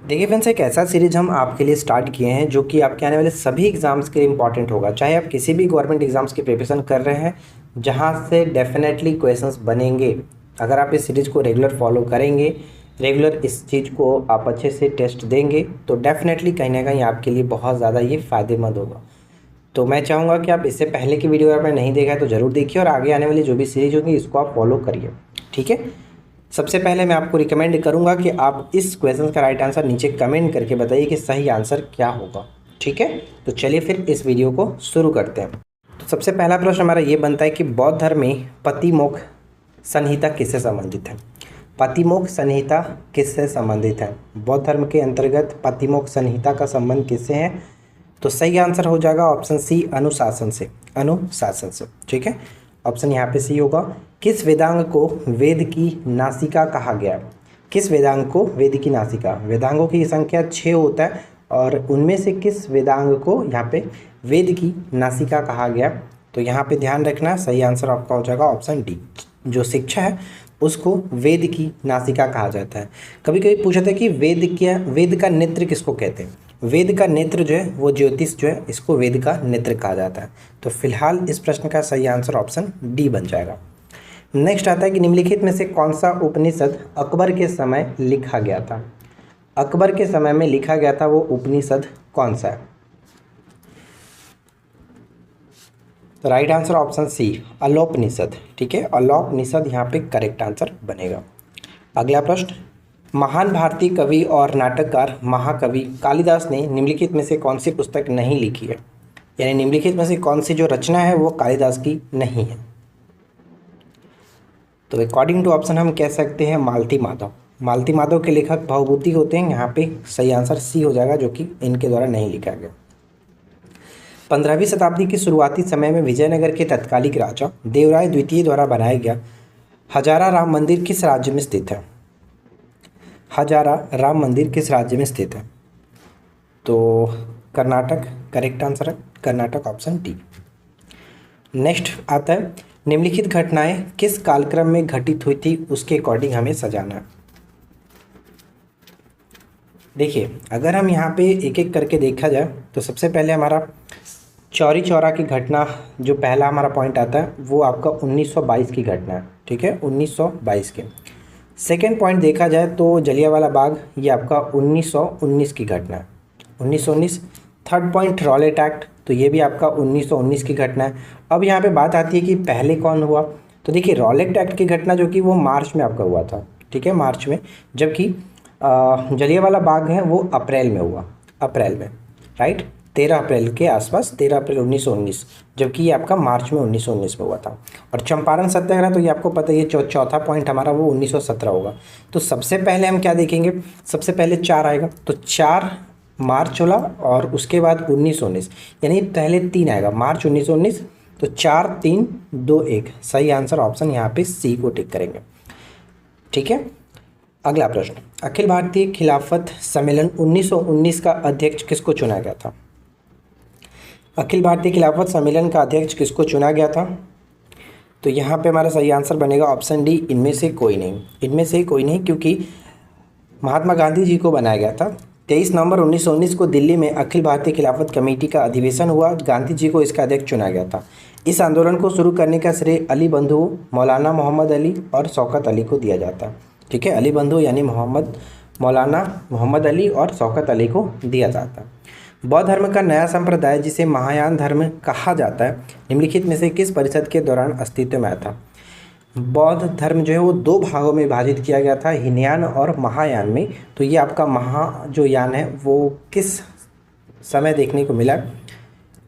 देखिए फ्रेंड्स, एक ऐसा सीरीज हम आपके लिए स्टार्ट किए हैं जो कि आपके आने वाले सभी एग्ज़ाम्स के लिए इंपॉर्टेंट होगा। चाहे आप किसी भी गवर्नमेंट एग्ज़ाम्स की प्रिपरेशन कर रहे हैं, जहां से डेफिनेटली क्वेश्चंस बनेंगे। अगर आप इस सीरीज़ को रेगुलर फॉलो करेंगे, रेगुलर इस चीज़ को आप अच्छे से टेस्ट देंगे, तो डेफिनेटली कहीं ना कहीं आपके लिए बहुत ज़्यादा ये फ़ायदेमंद होगा। तो मैं चाहूँगा कि आप इससे पहले की वीडियो अगर आपने नहीं देखा है तो ज़रूर देखिए, और आगे आने वाली जो भी सीरीज होगी इसको आप फॉलो करिए। ठीक है। सबसे पहले मैं आपको रिकमेंड करूंगा कि आप इस क्वेश्चन का राइट आंसर नीचे कमेंट करके बताइए कि सही आंसर क्या होगा। ठीक है, तो चलिए फिर इस वीडियो को शुरू करते हैं। तो सबसे पहला प्रश्न हमारा ये बनता है कि बौद्ध धर्म में पतिमोक्ष संहिता किससे संबंधित है। पतिमोक्ष संहिता किससे संबंधित है? बौद्ध धर्म के अंतर्गत पतिमोक्ष संहिता का संबंध किससे है? तो सही आंसर हो जाएगा ऑप्शन सी, अनुशासन से। अनुशासन से। ठीक है, ऑप्शन यहाँ पे सी होगा। किस वेदांग को वेद की नासिका कहा गया है? किस वेदांग को वेद की नासिका? वेदांगों की संख्या 6 होता है, और उनमें से किस वेदांग को यहाँ पे वेद की नासिका कहा गया? तो यहाँ पे ध्यान रखना, सही आंसर आपका हो जाएगा ऑप्शन डी। जो शिक्षा है उसको वेद की नासिका कहा जाता है। कभी कभी पूछा था कि वेद का नेत्र किसको कहते हैं? वेद का नेत्र जो है वो ज्योतिष जो है, इसको वेद का नेत्र कहा जाता है। तो फिलहाल इस प्रश्न का सही आंसर ऑप्शन डी बन जाएगा। नेक्स्ट आता है कि निम्नलिखित में से कौन सा उपनिषद अकबर के समय लिखा गया था? अकबर के समय में लिखा गया था वो उपनिषद कौन सा है? तो राइट आंसर ऑप्शन सी, अलोपनिषद। ठीक है, अलोपनिषद यहाँ पे करेक्ट आंसर बनेगा। अगला प्रश्न, महान भारतीय कवि और नाटककार महाकवि कालिदास ने निम्नलिखित में से कौन सी पुस्तक नहीं लिखी है? यानी निम्नलिखित में से कौन सी जो रचना है वो कालिदास की नहीं है? तो अकॉर्डिंग टू ऑप्शन हम कह सकते हैं मालती माधव। मालती माधव के लेखक भवभूति होते हैं। यहाँ पे सही आंसर सी हो जाएगा, जो कि इनके द्वारा नहीं लिखा गया। 15वीं शताब्दी के शुरुआती समय में विजयनगर के तत्कालिक राजा देवराय द्वितीय द्वारा बनाया गया हजारा राम मंदिर किस राज्य में स्थित है? हजारा राम मंदिर किस राज्य में स्थित है? तो कर्नाटक करेक्ट आंसर है, कर्नाटक ऑप्शन डी। नेक्स्ट आता है, निम्नलिखित घटनाएं किस कालक्रम में घटित हुई थी उसके अकॉर्डिंग हमें सजाना है। देखिए, अगर हम यहाँ पे एक एक करके देखा जाए तो सबसे पहले हमारा चौरी चौरा की घटना, जो पहला हमारा पॉइंट आता है वो आपका 1922 की घटना है। ठीक है, 1922 के। सेकेंड पॉइंट देखा जाए तो जलियांवाला बाग, ये आपका 1919 की घटना है, 1919। थर्ड पॉइंट रॉलेट एक्ट, तो ये भी आपका 1919 की घटना है। अब यहाँ पे बात आती है कि पहले कौन हुआ। तो देखिए, रॉलेट एक्ट की घटना जो कि वो मार्च में आपका हुआ था। ठीक है, मार्च में। जबकि जलियांवाला बाग है वो अप्रैल में हुआ, अप्रैल में, राइट, 13 अप्रैल के आसपास, 13 अप्रैल 1919। जबकि ये आपका मार्च में 1919 में हुआ था। और चंपारण सत्याग्रह, तो ये आपको पता है, ये चौथा पॉइंट हमारा वो 1917 होगा। तो सबसे पहले हम क्या देखेंगे, सबसे पहले 4 आएगा, तो 4 मार्च वाला, और उसके बाद 1919, यानी पहले 3 आएगा, मार्च 1919। तो 4 3 2 1, सही आंसर ऑप्शन यहाँ पे सी को टिक करेंगे। ठीक है, अगला प्रश्न, अखिल भारतीय खिलाफत सम्मेलन 1919 का अध्यक्ष किसको चुना गया था? अखिल भारतीय खिलाफत सम्मेलन का अध्यक्ष किसको चुना गया था? तो यहाँ पे हमारा सही आंसर बनेगा ऑप्शन डी, इनमें से कोई नहीं। इनमें से कोई नहीं, क्योंकि महात्मा गांधी जी को बनाया गया था। 23 नवंबर 1919 को दिल्ली में अखिल भारतीय खिलाफत कमेटी का अधिवेशन हुआ। गांधी जी को इसका अध्यक्ष चुना गया था। इस आंदोलन को शुरू करने का श्रेय अली बंधु, मौलाना मोहम्मद अली और शौकत अली को दिया जाता है। ठीक है, अली बंधु यानी मौलाना मोहम्मद अली और शौकत अली को दिया जाता है। बौद्ध धर्म का नया संप्रदाय, जिसे महायान धर्म कहा जाता है, निम्नलिखित में से किस परिषद के दौरान अस्तित्व में आया था? बौद्ध धर्म जो है वो 2 भागों में विभाजित किया गया था, हीनयान और महायान में। तो ये आपका जो यान है वो किस समय देखने को मिला?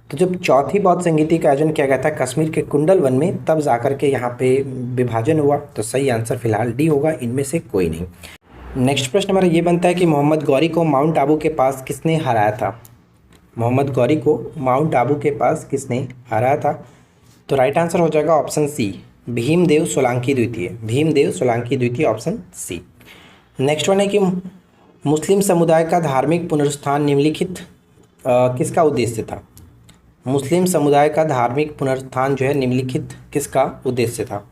तो जब चौथी बौद्ध संगीति का आयोजन किया गया था कश्मीर के कुंडल वन में, तब जाकर के यहाँ पे विभाजन हुआ। तो सही आंसर फिलहाल डी होगा, इनमें से कोई नहीं। नेक्स्ट प्रश्न हमारा ये बनता है कि मोहम्मद गौरी को माउंट आबू के पास किसने हराया था? मोहम्मद गौरी को माउंट आबू के पास किसने हराया था? तो राइट आंसर हो जाएगा ऑप्शन सी, भीमदेव सोलंकी द्वितीय। भीमदेव सोलंकी द्वितीय, ऑप्शन सी। नेक्स्ट वन है कि मुस्लिम समुदाय का धार्मिक पुनरुत्थान निम्नलिखित किसका उद्देश्य था? मुस्लिम समुदाय का धार्मिक पुनरुत्थान जो है निम्नलिखित किसका उद्देश्य था?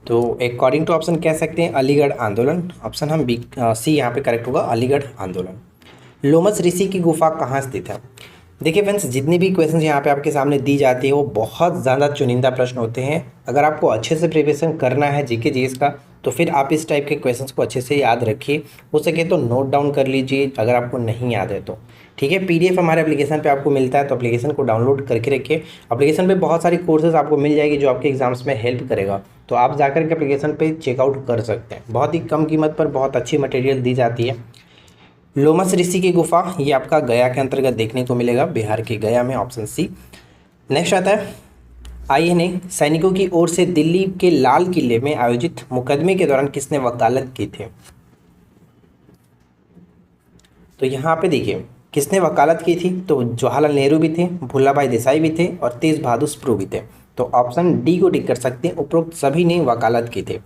तो अकॉर्डिंग टू ऑप्शन कह सकते हैं अलीगढ़ आंदोलन। ऑप्शन हम बी सी यहाँ पे करेक्ट होगा, अलीगढ़ आंदोलन। लोमस ऋषि की गुफा कहाँ स्थित है? देखिए फ्रेंड्स, जितनी भी क्वेश्चंस यहाँ पे आपके सामने दी जाती है वो बहुत ज़्यादा चुनिंदा प्रश्न होते हैं। अगर आपको अच्छे से प्रिपरेशन करना है जीके जीएस का तो फिर आप इस टाइप के क्वेश्चंस को अच्छे से याद रखिए, हो सके तो नोट डाउन कर लीजिए अगर आपको नहीं याद है तो। ठीक है, पीडीएफ हमारे एप्लीकेशन पे आपको मिलता है, तो एप्लीकेशन को डाउनलोड करके रखिए। एप्लीकेशन पे बहुत सारी कोर्सेज आपको मिल जाएगी जो आपके एग्जाम्स में हेल्प करेगा, तो आप जाकर के एप्लीकेशन पे चेकआउट कर सकते हैं। बहुत ही कम कीमत पर बहुत अच्छी मटेरियल दी जाती है। लोमस ऋषि की गुफा ये आपका गया के अंतर्गत देखने को मिलेगा, बिहार के गया में, ऑप्शन सी। नेक्स्ट आता है, आईएनए सैनिकों की ओर से दिल्ली के लाल किले में आयोजित मुकदमे के दौरान किसने वकालत की थी? तो यहाँ पे देखिए किसने वकालत की थी, तो जवाहरलाल नेहरू भी थे, भुल्ला भाई देसाई भी थे और तेज बहादुर सप्रू भी थे। तो ऑप्शन डी को टिक कर सकते हैं, उपरोक्त सभी ने वकालत की थे।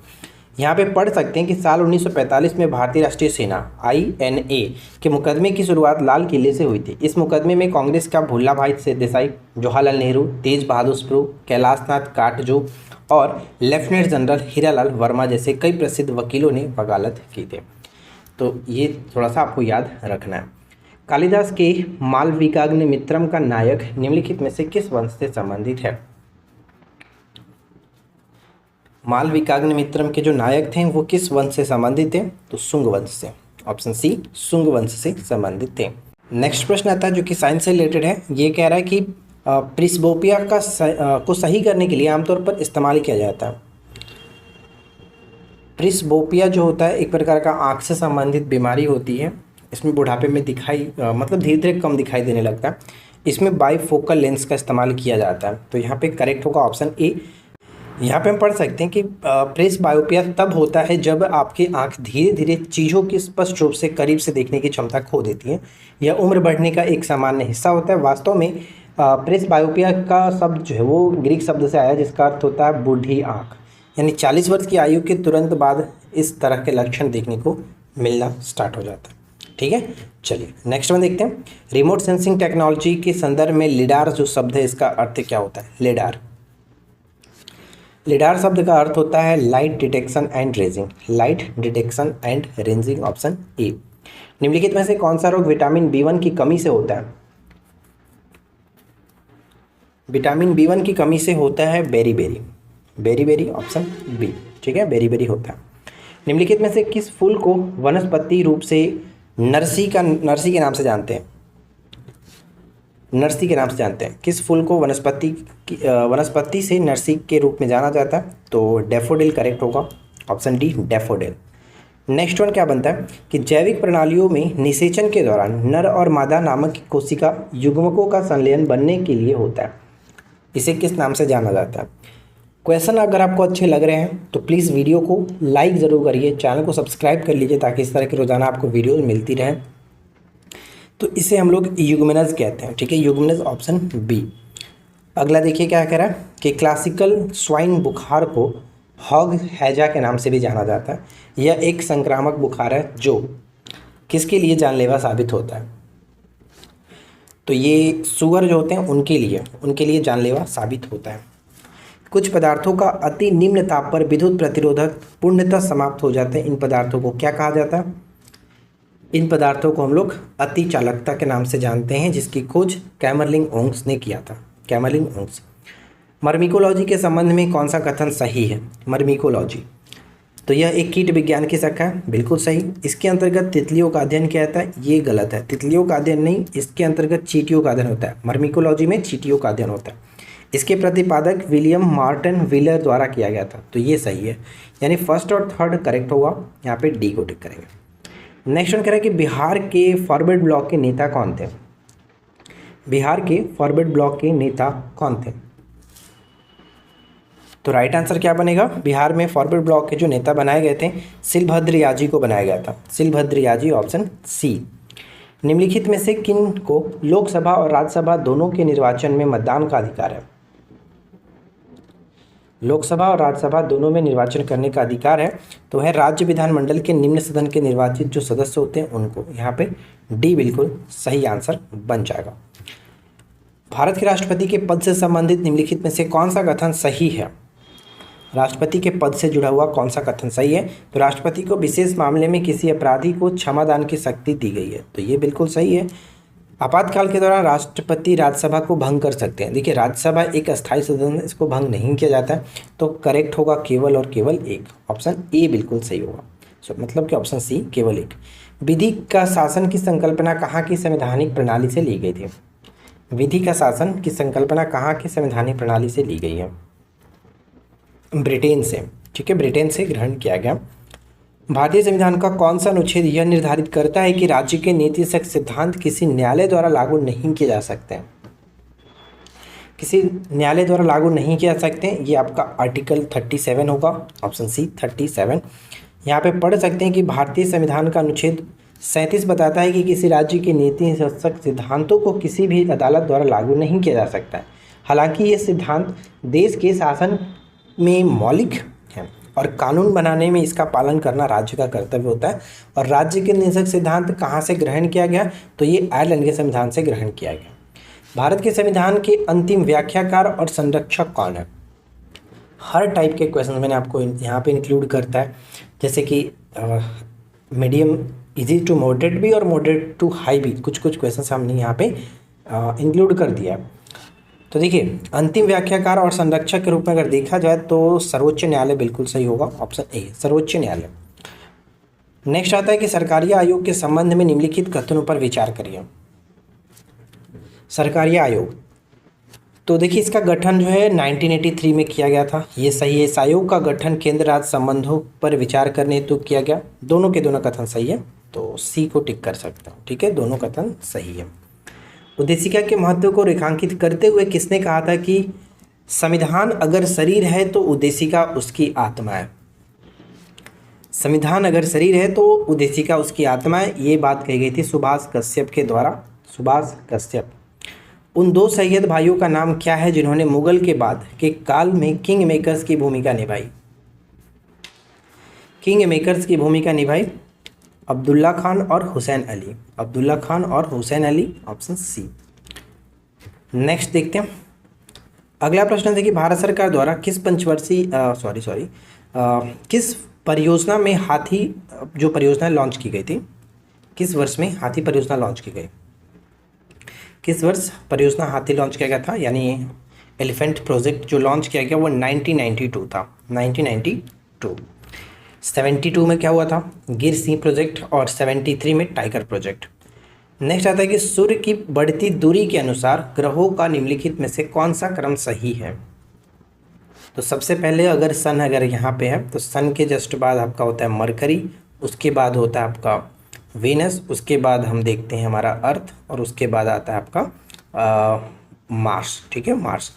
यहाँ पे पढ़ सकते हैं कि साल 1945 में भारतीय राष्ट्रीय सेना आईएनए के मुकदमे की शुरुआत लाल किले से हुई थी। इस मुकदमे में कांग्रेस का भुल्ला भाई देसाई, जवाहरलाल नेहरू, तेज बहादुर सप्रू, कैलाशनाथ काटजू और लेफ्टिनेंट जनरल हीरालाल वर्मा जैसे कई प्रसिद्ध वकीलों ने वकालत की थी। तो ये थोड़ा सा आपको याद रखना है। कालिदास के मालविकाग्निमित्रम का नायक निम्नलिखित में से किस वंश से संबंधित है? मालविकाग्निमित्रम के जो नायक थे वो किस वंश से संबंधित थे? तो शुंग वंश से। ऑप्शन सी शुंग वंश से संबंधित थे। नेक्स्ट प्रश्न आता है जो कि साइंस से रिलेटेड है। ये कह रहा है कि प्रिस्बोपिया को सही करने के लिए आमतौर पर इस्तेमाल किया जाता है। प्रिस्बोपिया जो होता है एक प्रकार का आँख से संबंधित बीमारी होती है। इसमें बुढ़ापे में मतलब धीरे धीरे कम दिखाई देने लगता है। इसमें बाईफोकल लेंस का इस्तेमाल किया जाता है। तो यहाँ पे करेक्ट होगा ऑप्शन ए। यहाँ पे हम पढ़ सकते हैं कि प्रेसबायोपिया तब होता है जब आपकी आंख धीरे धीरे चीज़ों की स्पष्ट रूप से करीब से देखने की क्षमता खो देती है। यह उम्र बढ़ने का एक सामान्य हिस्सा होता है। वास्तव में प्रेसबायोपिया का शब्द जो है वो ग्रीक शब्द से आया जिसका अर्थ होता है बूढ़ी आँख। यानी 40 वर्ष की आयु के तुरंत बाद इस तरह के लक्षण देखने को मिलना स्टार्ट हो जाता है। ठीक है, चलिए नेक्स्ट वन देखते हैं। रिमोट सेंसिंग टेक्नोलॉजी के संदर्भ में लिडार जो शब्द है इसका अर्थ क्या होता है? लिडार, लिडार शब्द का अर्थ होता है light detection and ranging. Light detection and ranging, option A. निम्नलिखित में से कौन सा रोग विटामिन B1 की कमी से होता है? विटामिन B1 की कमी से होता है बेरीबेरी। Beriberi, option B. ठीक है, बेरीबेरी होता है। निम्नलिखित में से किस फूल को वनस्पति रूप से नरसी के नाम से जानते हैं? नरसी के नाम से जानते हैं। किस फूल को वनस्पति से नरसी के रूप में जाना जाता है? तो डैफोडिल करेक्ट होगा, option D daffodil. Next one क्या बनता है कि जैविक प्रणालियों में निषेचन के दौरान नर और मादा नामक कोशिका युग्मकों का संलयन बनने के लिए होता है। इसे किस नाम से जाना जाता है? क्वेश्चन अगर आपको अच्छे लग रहे हैं तो प्लीज़ वीडियो को लाइक ज़रूर करिए, चैनल को सब्सक्राइब कर लीजिए ताकि इस तरह की रोज़ाना आपको वीडियोज मिलती रहे। तो इसे हम लोग युग्मनज कहते हैं। ठीक है, युग्मनज, ऑप्शन बी। अगला देखिए क्या कह रहा है कि क्लासिकल स्वाइन बुखार को हॉग हैजा के नाम से भी जाना जाता है। यह एक संक्रामक बुखार है जो किसके लिए जानलेवा साबित होता है? तो ये सुअर जो होते हैं उनके लिए जानलेवा साबित होता है। कुछ पदार्थों का अति निम्न ताप पर विद्युत प्रतिरोधक पूर्णतः समाप्त हो जाते हैं। इन पदार्थों को क्या कहा जाता है? इन पदार्थों को हम लोग अति चालकता के नाम से जानते हैं, जिसकी खोज कैमरलिंग ओंग्स ने किया था। कैमरलिंग ओंग्स। मर्मिकोलॉजी के संबंध में कौन सा कथन सही है? मर्मिकोलॉजी, तो यह एक कीट विज्ञान की शाखा है, बिल्कुल सही। इसके अंतर्गत तितलियों का अध्ययन किया जाता है, ये गलत है। तितलियों का अध्ययन नहीं, इसके अंतर्गत चींटियों का अध्ययन होता है। मर्मिकोलॉजी में चींटियों का अध्ययन होता है। इसके प्रतिपादक विलियम मार्टिन व्हीलर द्वारा किया गया था, तो ये सही है। यानी फर्स्ट और थर्ड करेक्ट होगा, यहाँ पे डी को टिक करेंगे। नेक्स्ट वन कह रहा है कि बिहार के फॉरवर्ड ब्लॉक के नेता कौन थे? बिहार के फॉरवर्ड ब्लॉक के नेता कौन थे? तो राइट आंसर क्या बनेगा? बिहार में फॉरवर्ड ब्लॉक के जो नेता बनाए गए थे शिलभद्र याजी को बनाया गया था। शिलभद्र याजी, ऑप्शन सी। निम्नलिखित में से किन को लोकसभा और राज्यसभा दोनों के निर्वाचन में मतदान का अधिकार है? लोकसभा और राज्यसभा दोनों में निर्वाचन करने का अधिकार है, तो है राज्य विधानमंडल के निम्न सदन के निर्वाचित जो सदस्य होते हैं उनको। यहाँ पे डी बिल्कुल सही आंसर बन जाएगा। भारत के राष्ट्रपति के पद से संबंधित निम्नलिखित में से कौन सा कथन सही है? राष्ट्रपति के पद से जुड़ा हुआ कौन सा कथन सही है? तो राष्ट्रपति को विशेष मामले में किसी अपराधी को क्षमादान की शक्ति दी गई है, तो ये बिल्कुल सही है। आपातकाल के दौरान राष्ट्रपति राज्यसभा को भंग कर सकते हैं। देखिए राज्यसभा एक अस्थायी सदन है, इसको भंग नहीं किया जाता है, तो करेक्ट होगा केवल और केवल एक, ऑप्शन ए बिल्कुल सही होगा। मतलब कि ऑप्शन सी केवल एक। विधि का शासन की संकल्पना कहाँ की संवैधानिक प्रणाली से ली गई थी? विधि का शासन की संकल्पना कहाँ की संवैधानिक प्रणाली से ली गई है? ब्रिटेन से, ठीक है, ब्रिटेन से ग्रहण किया गया। भारतीय संविधान का कौन सा अनुच्छेद यह निर्धारित करता है कि राज्य के नीतिशक सिद्धांत किसी न्यायालय द्वारा लागू नहीं किए जा सकते हैं? किसी न्यायालय द्वारा लागू नहीं किया जा सकते हैं, ये आपका आर्टिकल 37 होगा, ऑप्शन सी 37। यहाँ पे पढ़ सकते हैं कि भारतीय संविधान का अनुच्छेद 37 बताता है कि किसी राज्य के नीति शासक सिद्धांतों को किसी भी अदालत द्वारा लागू नहीं किया जा सकता है। हालांकि ये सिद्धांत देश के शासन में मौलिक है और कानून बनाने में इसका पालन करना राज्य का कर्तव्य होता है। और राज्य के निषेध सिद्धांत कहाँ से ग्रहण किया गया? तो ये आयरलैंड के संविधान से ग्रहण किया गया। भारत के संविधान के अंतिम व्याख्याकार और संरक्षक कौन है? हर टाइप के क्वेश्चन मैंने आपको यहाँ पे इंक्लूड करता है, जैसे कि मीडियम, इजी टू मॉडरेट भी और मॉडरेट टू हाई भी, कुछ क्वेश्चन हमने यहाँ पे इंक्लूड कर दिया। तो देखिए अंतिम व्याख्याकार और संरक्षक के रूप में अगर देखा जाए तो सर्वोच्च न्यायालय बिल्कुल सही होगा, ऑप्शन ए सर्वोच्च न्यायालय। नेक्स्ट आता है कि सरकारी आयोग के संबंध में निम्नलिखित कथनों पर विचार करिए। सरकारी आयोग, तो देखिए इसका गठन जो है 1983 में किया गया था, ये सही है। इस आयोग का गठन केंद्र राज्य संबंधों पर विचार करने हेतु किया गया। दोनों के दोनों कथन सही है, तो सी को टिक कर सकता हूँ, ठीक है, दोनों कथन सही है। उद्देशिका के महत्व को रेखांकित करते हुए किसने कहा था कि संविधान अगर शरीर है तो उद्देशिका उसकी आत्मा है? संविधान अगर शरीर है तो उद्देशिका उसकी आत्मा है, ये बात कही गई थी सुभाष कश्यप के द्वारा। सुभाष कश्यप। उन दो सैयद भाइयों का नाम क्या है जिन्होंने मुगल के बाद के काल में किंग मेकर्स की भूमिका निभाई? किंग मेकर्स की भूमिका निभाई अब्दुल्ला खान और हुसैन अली। अब्दुल्ला खान और Hussain Ali, option C. Next देखते हैं। अगला प्रश्न है कि भारत सरकार द्वारा किस पंचवर्षीय किस परियोजना में हाथी जो परियोजना लॉन्च की गई थी, किस वर्ष में हाथी परियोजना लॉन्च की गई? किस वर्ष परियोजना हाथी लॉन्च किया गया था, यानी एलिफेंट प्रोजेक्ट जो लॉन्च किया गया वो 1992 था, 1992। 72 में क्या हुआ था? गिर सिंह प्रोजेक्ट, और 73 में टाइगर प्रोजेक्ट। नेक्स्ट आता है कि सूर्य की बढ़ती दूरी के अनुसार ग्रहों का निम्नलिखित में से कौन सा क्रम सही है? तो सबसे पहले अगर सन अगर यहाँ पे है तो सन के जस्ट बाद आपका होता है मरकरी, उसके बाद होता है आपका वीनस, उसके बाद हम देखते हैं हमारा अर्थ, और उसके बाद आता है आपका मार्स, ठीक है, मार्स।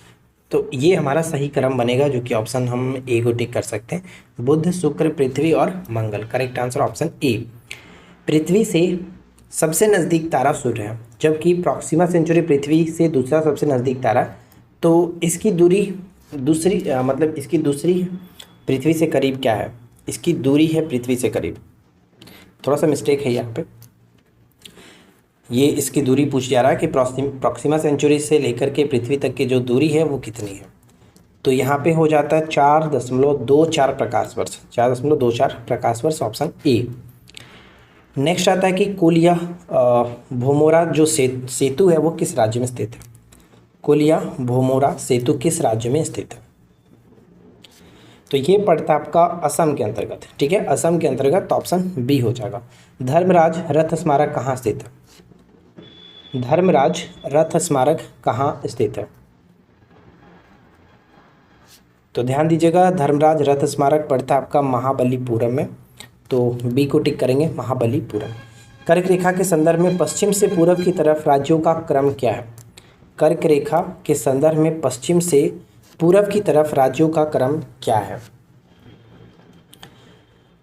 तो ये हमारा सही क्रम बनेगा, जो कि ऑप्शन हम ए को टिक कर सकते हैं। बुध, शुक्र, पृथ्वी और मंगल। Correct answer option A. पृथ्वी से सबसे नज़दीक तारा सूर्य है, जबकि प्रॉक्सिमा सेंचुरी पृथ्वी से दूसरा सबसे नज़दीक तारा। तो इसकी दूरी दूसरी मतलब इसकी दूसरी पृथ्वी से करीब क्या है? इसकी दूरी है पृथ्वी से करीब, थोड़ा सा मिस्टेक है यहाँ पे, ये इसकी दूरी पूछ जा रहा है कि प्रॉक्सिमा सेंचुरी से लेकर के पृथ्वी तक की जो दूरी है वो कितनी है। तो यहाँ पे हो जाता है 4.24 प्रकाश वर्ष, 4.24 प्रकाश वर्ष, ऑप्शन ए। नेक्स्ट आता है कि कोलिया भोमोरा जो सेतु है वो किस राज्य में स्थित है? कोलिया भोमोरा सेतु किस राज्य में स्थित है? तो ये पड़ता है आपका असम के अंतर्गत, ठीक है, असम के अंतर्गत, तो ऑप्शन बी हो जाएगा। धर्मराज रथ स्मारक कहाँ स्थित है? धर्मराज रथ स्मारक कहाँ स्थित है? तो ध्यान दीजिएगा, धर्मराज रथ स्मारक पड़ता है आपका महाबलीपुरम में, तो बी को टिक करेंगे, महाबलीपुरम। कर्क रेखा के संदर्भ में पश्चिम से पूर्व की तरफ राज्यों का क्रम क्या है? कर्क रेखा के संदर्भ में पश्चिम से पूर्व की तरफ राज्यों का क्रम क्या है?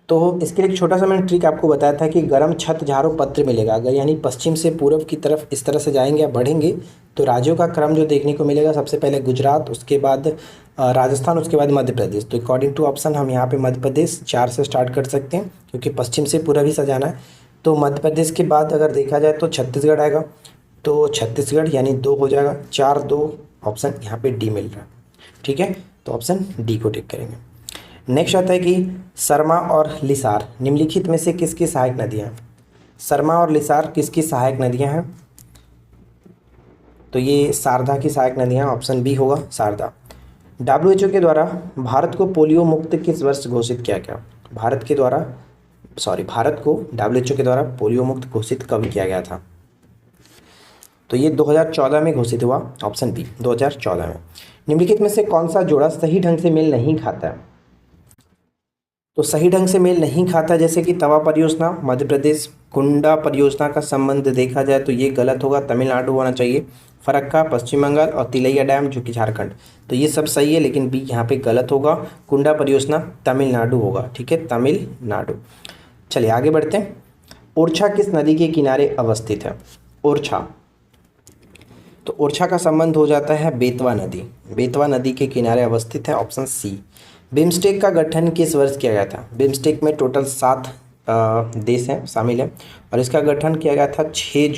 तो इसके लिए एक छोटा सा मैंने ट्रिक आपको बताया था कि गरम छत झारो पत्र मिलेगा। अगर यानी पश्चिम से पूर्व की तरफ इस तरह से जाएंगे या बढ़ेंगे तो राज्यों का क्रम जो देखने को मिलेगा, सबसे पहले गुजरात, उसके बाद राजस्थान, उसके बाद मध्य प्रदेश। तो अकॉर्डिंग टू ऑप्शन हम यहाँ पे मध्य प्रदेश 4 से स्टार्ट कर सकते हैं, क्योंकि पश्चिम से पूर्व ही सजाना है। तो मध्य प्रदेश के बाद अगर देखा जाए तो छत्तीसगढ़ आएगा, तो छत्तीसगढ़ यानी 2 हो जाएगा, 4 2, ऑप्शन यहाँ पे डी मिल रहा है, ठीक है, तो ऑप्शन डी को टिक करेंगे। नेक्स्ट आता है कि सरमा और लिसार निम्नलिखित में से किसकी सहायक नदियाँ हैं? सरमा और लिसार किसकी सहायक नदियाँ हैं? तो ये शारदा की सहायक नदियाँ, ऑप्शन बी होगा शारदा। WHO के द्वारा भारत को पोलियो मुक्त किस वर्ष घोषित किया गया? भारत को WHO के द्वारा पोलियो मुक्त घोषित कब किया गया था? तो ये 2014 में घोषित हुआ, ऑप्शन बी 2014 में। निम्नलिखित में से कौन सा जोड़ा सही ढंग से मेल नहीं खाता है? तो सही ढंग से मेल नहीं खाता जैसे कि तवा परियोजना मध्य प्रदेश, कुंडा परियोजना का संबंध देखा जाए तो ये गलत होगा, तमिलनाडु होना चाहिए, फरक्का पश्चिम बंगाल और तिलैया डैम जो कि झारखंड। तो ये सब सही है लेकिन बी यहाँ पे गलत होगा, कुंडा परियोजना तमिलनाडु होगा, ठीक है, तमिलनाडु। चलिए आगे बढ़ते हैं। ओरछा किस नदी के किनारे अवस्थित है? ओरछा, तो ओरछा का संबंध हो जाता है बेतवा नदी, बेतवा नदी के किनारे अवस्थित है, ऑप्शन सी। बिम्स्टेक का गठन किस वर्ष किया गया था? बिम्स्टेक में टोटल 7 देश हैं शामिल हैं और इसका गठन किया गया था 6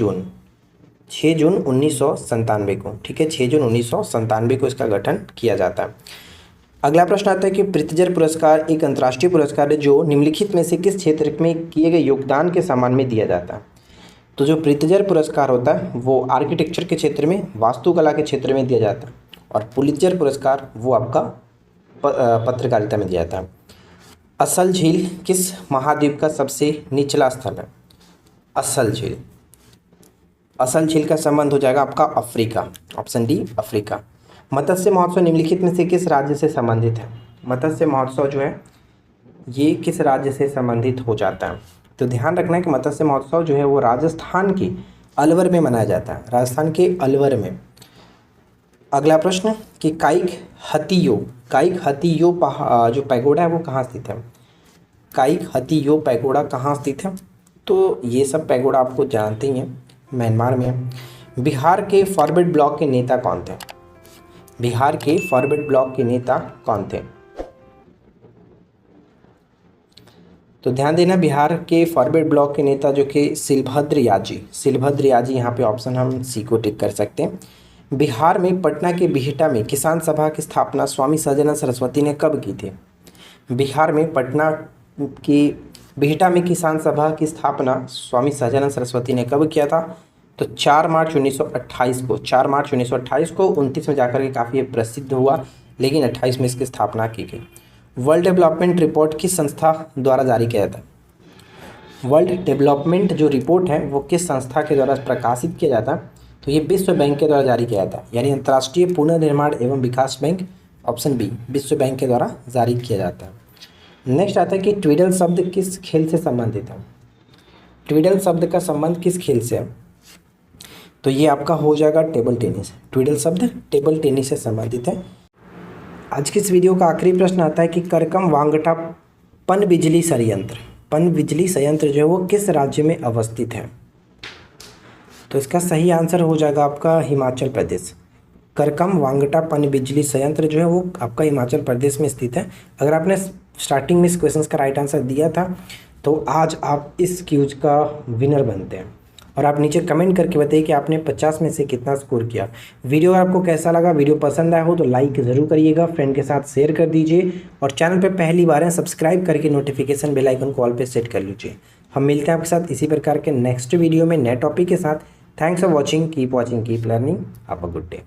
जून 1997 को, ठीक है, 6 जून 1997 को इसका गठन किया जाता है। अगला प्रश्न आता है कि प्रित्जर पुरस्कार एक अंतर्राष्ट्रीय पुरस्कार है जो निम्नलिखित में से किस क्षेत्र में किए गए योगदान के सम्मान में दिया जाता है? तो जो प्रित्जर पुरस्कार होता है वो आर्किटेक्चर के क्षेत्र में, वास्तुकला के क्षेत्र में दिया जाता है और पुलित्जर पुरस्कार वो आपका पत्रकारिता में दिया जाता है। असल झील किस महाद्वीप का सबसे निचला स्थल है? असल झील का संबंध हो जाएगा आपका अफ्रीका, ऑप्शन डी अफ्रीका। मत्स्य महोत्सव निम्नलिखित में से किस राज्य से संबंधित है? मत्स्य महोत्सव जो है ये किस राज्य से संबंधित हो जाता है? तो ध्यान रखना है कि मत्स्य महोत्सव जो है वो राजस्थान के अलवर में मनाया जाता है, राजस्थान के अलवर में। अगला प्रश्न कि काइक हतियो जो पैगोडा है वो कहाँ स्थित है? काइक हतियो पैगोडा कहाँ स्थित है? तो ये सब पैगोडा आपको जानते ही हैं, म्यांमार में है। बिहार के फॉरवर्ड ब्लॉक के नेता कौन थे? बिहार के फॉरवर्ड ब्लॉक के नेता कौन थे? तो ध्यान देना, बिहार के फॉरवर्ड ब्लॉक के नेता जो कि सिलभद्र याजी, यहाँ पे ऑप्शन हम सी को टिक कर सकते हैं। बिहार में पटना के बिहटा में किसान सभा की स्थापना स्वामी सहजानंद सरस्वती ने कब की थी? बिहार में पटना की बिहटा में किसान सभा की स्थापना स्वामी सहजानंद सरस्वती ने कब किया था? तो 4 मार्च 1928 को, 29 में जाकर के काफ़ी प्रसिद्ध हुआ, लेकिन 28 में इसकी स्थापना की गई। वर्ल्ड डेवलपमेंट रिपोर्ट किस संस्था द्वारा जारी किया जाता है? वर्ल्ड डेवलपमेंट जो रिपोर्ट है वो किस संस्था के द्वारा प्रकाशित किया जाता है? तो ये विश्व बैंक के द्वारा जारी किया जाता है, यानी अंतर्राष्ट्रीय पुनर्निर्माण एवं विकास बैंक, ऑप्शन बी विश्व बैंक के द्वारा जारी किया जाता है। नेक्स्ट आता है कि ट्विडल शब्द किस खेल से संबंधित है? ट्विडल शब्द का संबंध किस खेल से है? तो ये आपका हो जाएगा टेबल टेनिस। ट्विडल शब्द टेबल टेनिस से संबंधित है। आज की इस वीडियो का आखिरी प्रश्न आता है कि करकम वांगटा पनबिजली संयंत्र जो है वो किस राज्य में अवस्थित है? तो इसका सही आंसर हो जाएगा आपका हिमाचल प्रदेश। करकम वांगटा पनबिजली संयंत्र जो है वो आपका हिमाचल प्रदेश में स्थित है। अगर आपने स्टार्टिंग में इस क्वेश्चन का राइट आंसर दिया था तो आज आप इस क्यूज का विनर बनते हैं। और आप नीचे कमेंट करके बताइए कि आपने 50 में से कितना स्कोर किया। वीडियो आपको कैसा लगा? वीडियो पसंद आया हो तो लाइक ज़रूर करिएगा, फ्रेंड के साथ शेयर कर दीजिए और चैनल पे पहली बार है सब्सक्राइब करके नोटिफिकेशन बेल आइकन को ऑल पे सेट कर लीजिए। हम मिलते हैं आपके साथ इसी प्रकार के नेक्स्ट वीडियो में नए टॉपिक के साथ। Thanks for watching, keep learning, have a good day.